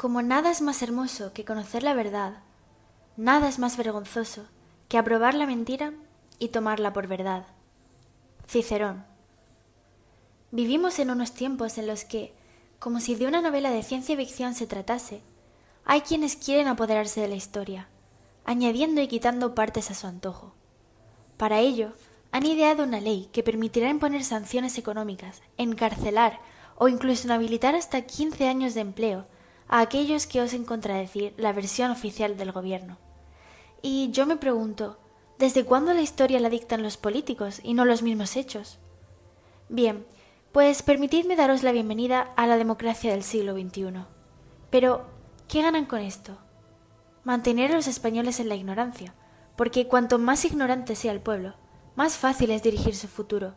Como nada es más hermoso que conocer la verdad, nada es más vergonzoso que aprobar la mentira y tomarla por verdad. Cicerón. Vivimos en unos tiempos en los que, como si de una novela de ciencia ficción se tratase, hay quienes quieren apoderarse de la historia, añadiendo y quitando partes a su antojo. Para ello, han ideado una ley que permitirá imponer sanciones económicas, encarcelar o incluso inhabilitar hasta 15 años de empleo a aquellos que osen contradecir la versión oficial del gobierno. Y yo me pregunto, ¿desde cuándo la historia la dictan los políticos y no los mismos hechos? Bien, pues permitidme daros la bienvenida a la democracia del siglo XXI. Pero, ¿qué ganan con esto? Mantener a los españoles en la ignorancia, porque cuanto más ignorante sea el pueblo, más fácil es dirigir su futuro.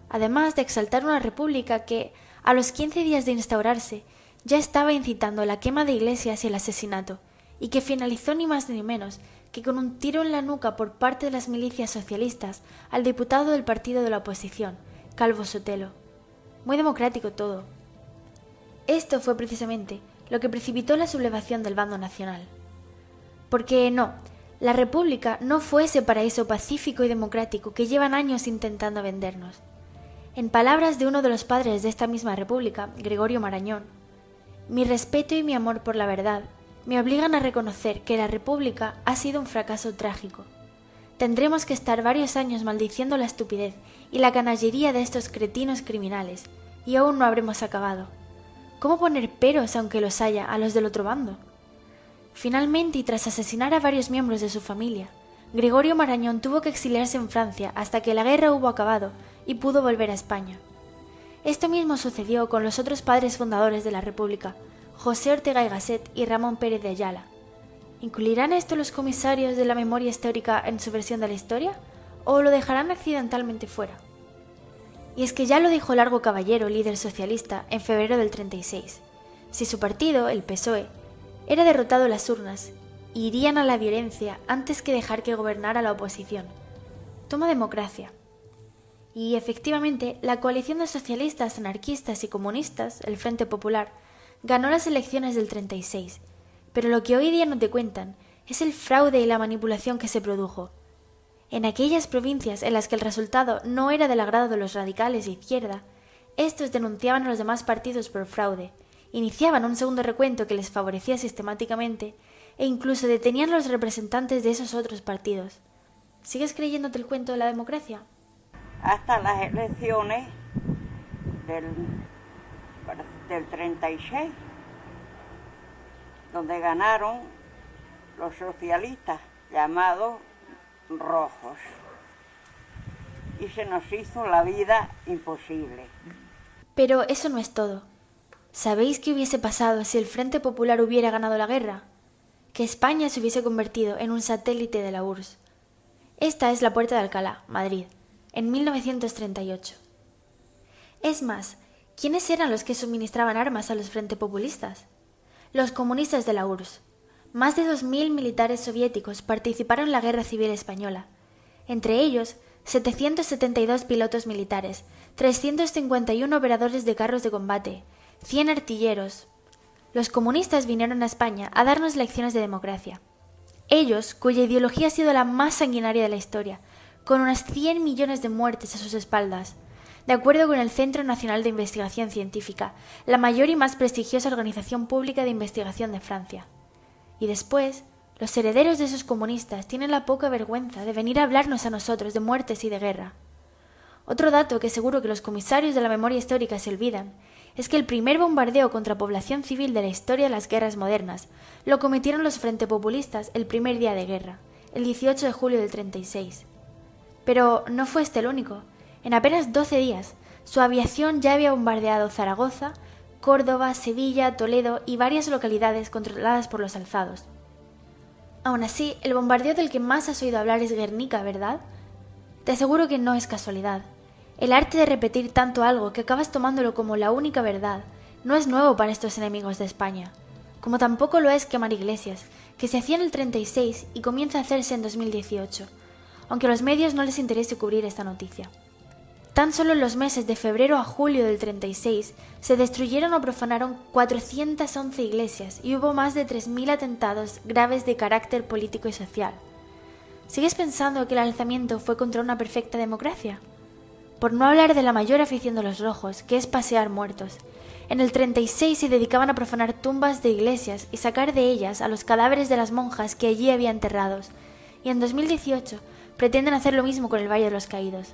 Además de exaltar una república que, a los 15 días de instaurarse, ya estaba incitando la quema de iglesias y el asesinato, y que finalizó ni más ni menos que con un tiro en la nuca por parte de las milicias socialistas al diputado del partido de la oposición, Calvo Sotelo. Muy democrático todo. Esto fue precisamente lo que precipitó la sublevación del bando nacional. Porque no, la república no fue ese paraíso pacífico y democrático que llevan años intentando vendernos. En palabras de uno de los padres de esta misma república, Gregorio Marañón, mi respeto y mi amor por la verdad me obligan a reconocer que la república ha sido un fracaso trágico. Tendremos que estar varios años maldiciendo la estupidez y la canallería de estos cretinos criminales, y aún no habremos acabado. ¿Cómo poner peros, aunque los haya, a los del otro bando? Finalmente, y tras asesinar a varios miembros de su familia, Gregorio Marañón tuvo que exiliarse en Francia hasta que la guerra hubo acabado y pudo volver a España. Esto mismo sucedió con los otros padres fundadores de la República, José Ortega y Gasset y Ramón Pérez de Ayala. ¿Incluirán esto los comisarios de la memoria histórica en su versión de la historia o lo dejarán accidentalmente fuera? Y es que ya lo dijo Largo Caballero, líder socialista, en febrero del 36. Si su partido, el PSOE, era derrotado en las urnas, irían a la violencia antes que dejar que gobernara la oposición. Toma democracia. Y efectivamente, la coalición de socialistas, anarquistas y comunistas, el Frente Popular, ganó las elecciones del 36, pero lo que hoy día no te cuentan es el fraude y la manipulación que se produjo. En aquellas provincias en las que el resultado no era del agrado de los radicales de izquierda, estos denunciaban a los demás partidos por fraude, iniciaban un segundo recuento que les favorecía sistemáticamente e incluso detenían a los representantes de esos otros partidos. ¿Sigues creyéndote el cuento de la democracia? Hasta las elecciones del 36, donde ganaron los socialistas llamados rojos, y se nos hizo la vida imposible. Pero eso no es todo. ¿Sabéis qué hubiese pasado si el Frente Popular hubiera ganado la guerra? Que España se hubiese convertido en un satélite de la URSS. Esta es la Puerta de Alcalá, Madrid, en 1938. Es más, ¿quiénes eran los que suministraban armas a los Frente Populistas? Los comunistas de la URSS. Más de 2.000 militares soviéticos participaron en la Guerra Civil Española. Entre ellos, 772 pilotos militares, 351 operadores de carros de combate, 100 artilleros. Los comunistas vinieron a España a darnos lecciones de democracia. Ellos, cuya ideología ha sido la más sanguinaria de la historia, con unas 100 millones de muertes a sus espaldas. De acuerdo con el Centro Nacional de Investigación Científica, la mayor y más prestigiosa organización pública de investigación de Francia. Y después, los herederos de esos comunistas tienen la poca vergüenza de venir a hablarnos a nosotros de muertes y de guerra. Otro dato que seguro que los comisarios de la memoria histórica se olvidan es que el primer bombardeo contra población civil de la historia de las guerras modernas lo cometieron los Frente Populistas el primer día de guerra, el 18 de julio del 36. Pero no fue este el único. En apenas 12 días, su aviación ya había bombardeado Zaragoza, Córdoba, Sevilla, Toledo y varias localidades controladas por los alzados. Aún así, el bombardeo del que más has oído hablar es Guernica, ¿verdad? Te aseguro que no es casualidad. El arte de repetir tanto algo que acabas tomándolo como la única verdad no es nuevo para estos enemigos de España, como tampoco lo es quemar iglesias, que se hacía en el 36 y comienza a hacerse en 2018, aunque a los medios no les interese cubrir esta noticia. Tan solo en los meses de febrero a julio del 36 se destruyeron o profanaron 411 iglesias y hubo más de 3.000 atentados graves de carácter político y social. ¿Sigues pensando que el alzamiento fue contra una perfecta democracia? Por no hablar de la mayor afición de los rojos, que es pasear muertos. En el 36 se dedicaban a profanar tumbas de iglesias y sacar de ellas a los cadáveres de las monjas que allí había enterrados, y en 2018 pretenden hacer lo mismo con el Valle de los Caídos.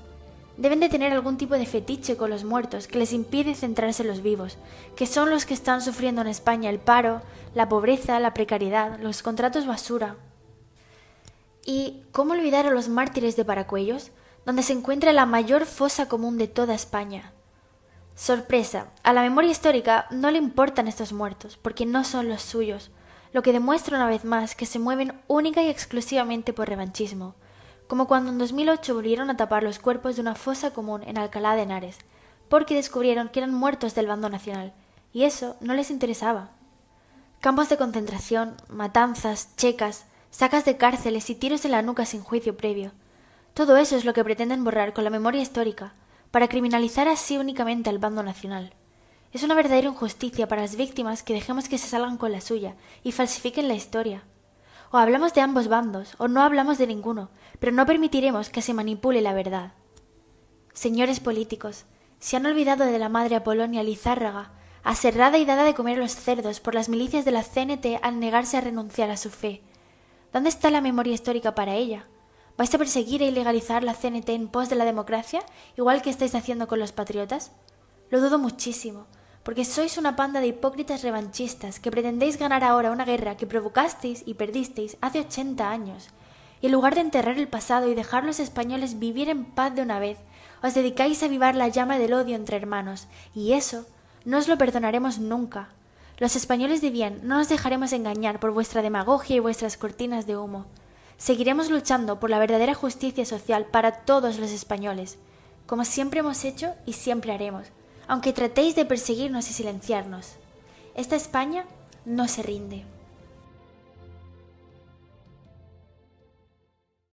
Deben de tener algún tipo de fetiche con los muertos que les impide centrarse en los vivos, que son los que están sufriendo en España el paro, la pobreza, la precariedad, los contratos basura. ¿Y cómo olvidar a los mártires de Paracuellos, donde se encuentra la mayor fosa común de toda España? Sorpresa, a la memoria histórica no le importan estos muertos, porque no son los suyos, lo que demuestra una vez más que se mueven única y exclusivamente por revanchismo, como cuando en 2008 volvieron a tapar los cuerpos de una fosa común en Alcalá de Henares, porque descubrieron que eran muertos del bando nacional, y eso no les interesaba. Campos de concentración, matanzas, checas, sacas de cárceles y tiros en la nuca sin juicio previo. Todo eso es lo que pretenden borrar con la memoria histórica, para criminalizar así únicamente al bando nacional. Es una verdadera injusticia para las víctimas que dejemos que se salgan con la suya y falsifiquen la historia. O hablamos de ambos bandos, o no hablamos de ninguno, pero no permitiremos que se manipule la verdad. Señores políticos, se han olvidado de la madre Apolonia Lizárraga, aserrada y dada de comer a los cerdos por las milicias de la CNT al negarse a renunciar a su fe. ¿Dónde está la memoria histórica para ella? ¿Vais a perseguir e ilegalizar la CNT en pos de la democracia, igual que estáis haciendo con los patriotas? Lo dudo muchísimo, porque sois una panda de hipócritas revanchistas que pretendéis ganar ahora una guerra que provocasteis y perdisteis hace 80 años, y en lugar de enterrar el pasado y dejar a los españoles vivir en paz de una vez, os dedicáis a avivar la llama del odio entre hermanos, y eso no os lo perdonaremos nunca. Los españoles de bien no nos dejaremos engañar por vuestra demagogia y vuestras cortinas de humo. Seguiremos luchando por la verdadera justicia social para todos los españoles, como siempre hemos hecho y siempre haremos, aunque tratéis de perseguirnos y silenciarnos. Esta España no se rinde.